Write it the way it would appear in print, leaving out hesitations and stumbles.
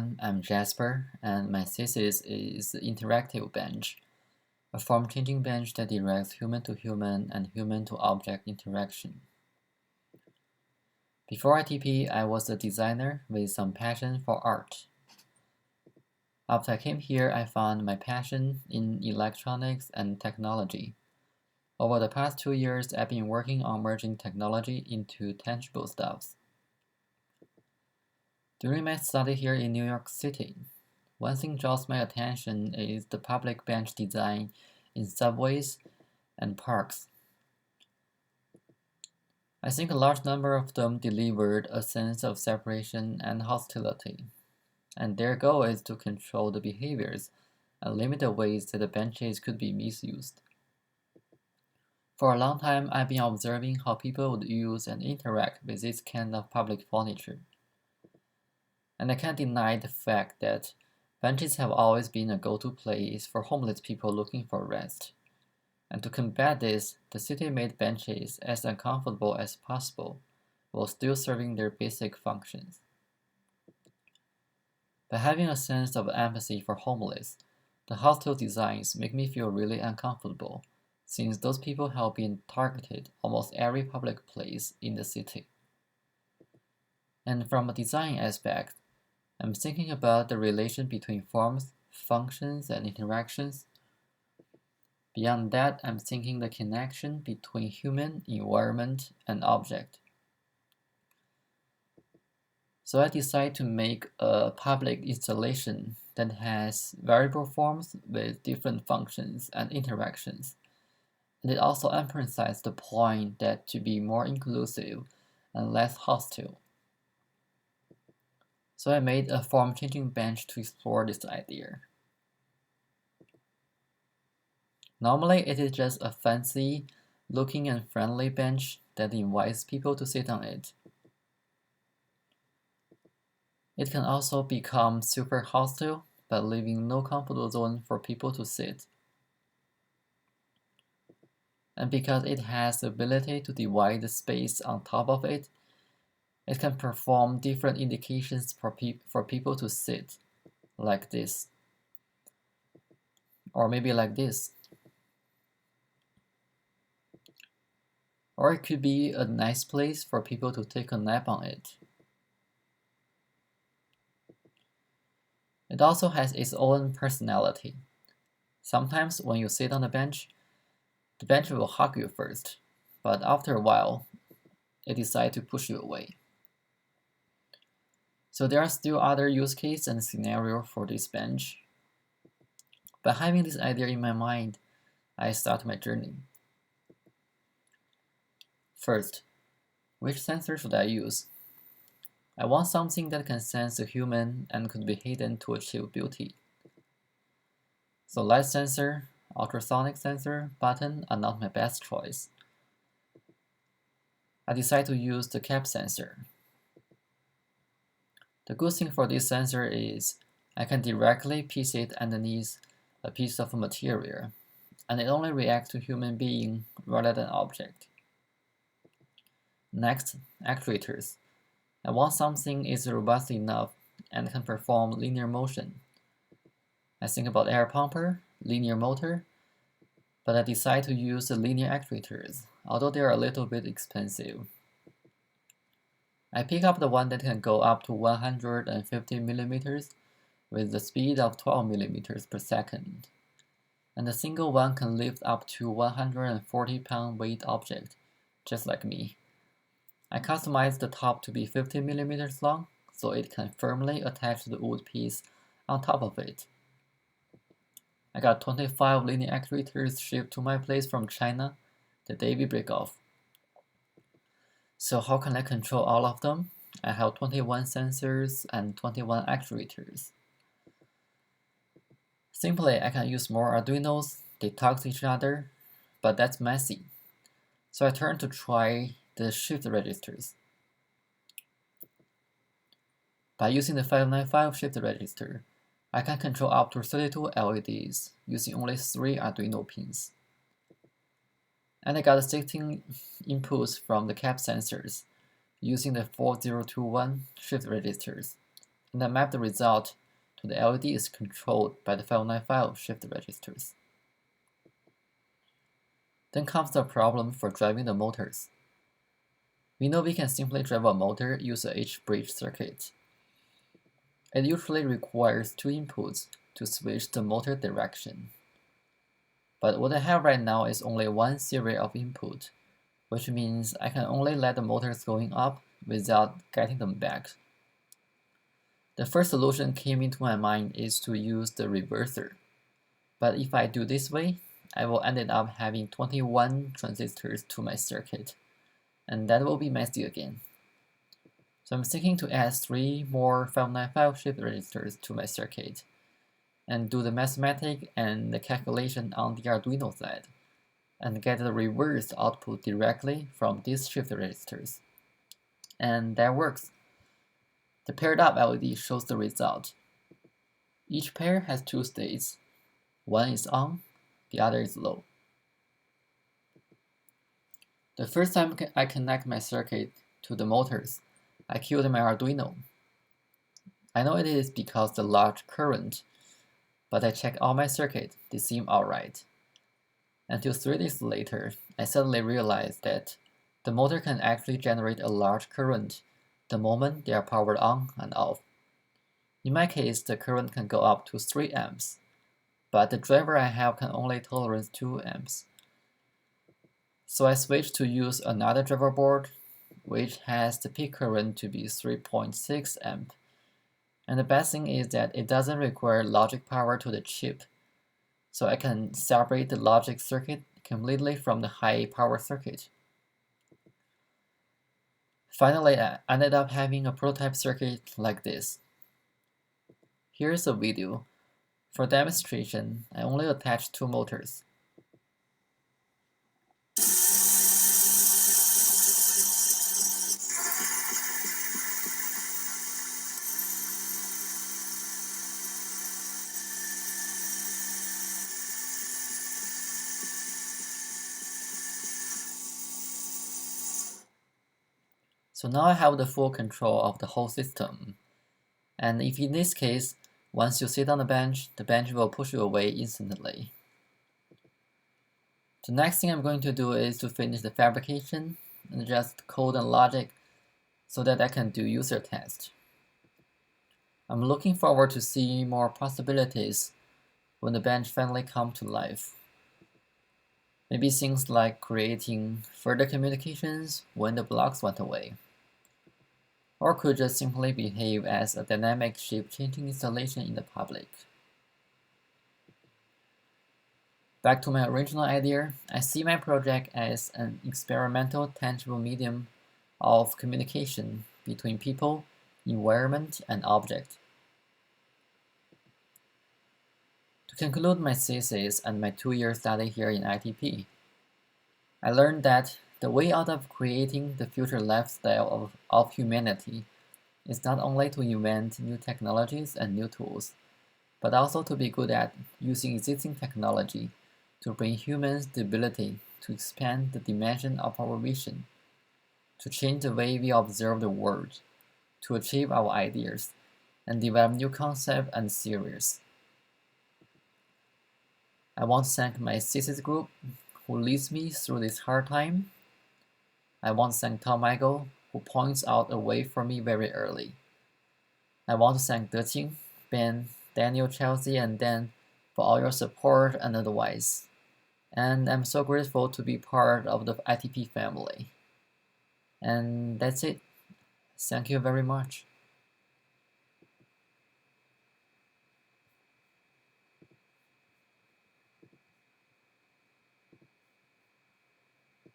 everyone, I'm Jasper, and my thesis is the Interactive Bench, a form-changing bench that directs human-to-human and human-to-object interaction. Before ITP, I was a designer with some passion for art. After I came here, I found my passion in electronics and technology. Over the past 2 years, I've been working on merging technology into tangible stuff. During my study here in New York City, one thing draws my attention is the public bench design in subways and parks. I think a large number of them delivered a sense of separation and hostility, and their goal is to control the behaviors and limit the ways that the benches could be misused. For a long time, I've been observing how people would use and interact with this kind of public furniture. And I can't deny the fact that benches have always been a go-to place for homeless people looking for rest. And to combat this, the city made benches as uncomfortable as possible while still serving their basic functions. By having a sense of empathy for homeless, the hostile designs make me feel really uncomfortable, since those people have been targeted almost every public place in the city. And from a design aspect, I'm thinking about the relation between forms, functions, and interactions. Beyond that, I'm thinking the connection between human, environment, and object. So I decided to make a public installation that has variable forms with different functions and interactions. And it also emphasizes the point that to be more inclusive and less hostile. So I made a form-changing bench to explore this idea. Normally, it is just a fancy looking and friendly bench that invites people to sit on it. It can also become super hostile by leaving no comfortable zone for people to sit. And because it has the ability to divide the space on top of it, it can perform different indications for people to sit, like this, or maybe like this. Or it could be a nice place for people to take a nap on it. It also has its own personality. Sometimes when you sit on the bench will hug you first, but after a while, it decides to push you away. So there are still other use cases and scenarios for this bench. By having this idea in my mind, I start my journey. First, which sensor should I use? I want something that can sense a human and could be hidden to achieve beauty. So light sensor, ultrasonic sensor, button are not my best choice. I decide to use the cap sensor. The good thing for this sensor is I can directly place it underneath a piece of material, and it only reacts to human being rather than object. Next, actuators. I want something is robust enough and can perform linear motion. I think about air pumper, linear motor, but I decide to use the linear actuators, although they are a little bit expensive. I pick up the one that can go up to 150 millimeters with the speed of 12 millimeters per second. And the single one can lift up to 140-pound weight object, just like me. I customized the top to be 50 millimeters long, so it can firmly attach the wood piece on top of it. I got 25 linear actuators shipped to my place from China the day we break off. So how can I control all of them? I have 21 sensors and 21 actuators. Simply, I can use more Arduinos, they talk to each other, but that's messy. So I turned to try the shift registers. By using the 595 shift register, I can control up to 32 LEDs using only 3 Arduino pins. And I got 16 inputs from the cap sensors using the 4021 shift registers, and I mapped the result to the LED is controlled by the 595 shift registers. Then comes the problem for driving the motors. We know we can simply drive a motor using a H-bridge circuit. It usually requires two inputs to switch the motor direction. But what I have right now is only one series of input, which means I can only let the motors going up without getting them back. The first solution came into my mind is to use the reverser. But if I do this way, I will end up having 21 transistors to my circuit, and that will be messy again. So I'm thinking to add 3 more 595 shift registers to my circuit, and do the mathematics and the calculation on the Arduino side, and get the reversed output directly from these shift registers. And that works. The paired up LED shows the result. Each pair has 2 states. One is on, the other is low. The first time I connect my circuit to the motors, I killed my Arduino. I know it is because the large current, but I checked all my circuits, they seem alright. Until 3 days later, I suddenly realized that the motor can actually generate a large current the moment they are powered on and off. In my case, the current can go up to 3 amps, but the driver I have can only tolerate 2 amps. So I switched to use another driver board, which has the peak current to be 3.6 amp. And the best thing is that it doesn't require logic power to the chip, so I can separate the logic circuit completely from the high power circuit. Finally, I ended up having a prototype circuit like this. Here's a video. For demonstration, I only attached 2 motors. So now I have the full control of the whole system. And if in this case, once you sit on the bench will push you away instantly. The next thing I'm going to do is to finish the fabrication and adjust code and logic so that I can do user test. I'm looking forward to see more possibilities when the bench finally comes to life. Maybe things like creating further communications when the blocks went away. Or could just simply behave as a dynamic shape-changing installation in the public. Back to my original idea, I see my project as an experimental tangible medium of communication between people, environment, and object. To conclude my thesis and my 2-year study here in ITP, I learned that the way out of creating the future lifestyle of humanity is not only to invent new technologies and new tools, but also to be good at using existing technology to bring humans the ability to expand the dimension of our vision, to change the way we observe the world, to achieve our ideas, and develop new concepts and theories. I want to thank my thesis group who leads me through this hard time. I want to thank Tom Michael, who points out a way for me very early. I want to thank Deqing, Ben, Daniel, Chelsea, and Dan for all your support and advice. And I'm so grateful to be part of the ITP family. And that's it. Thank you very much.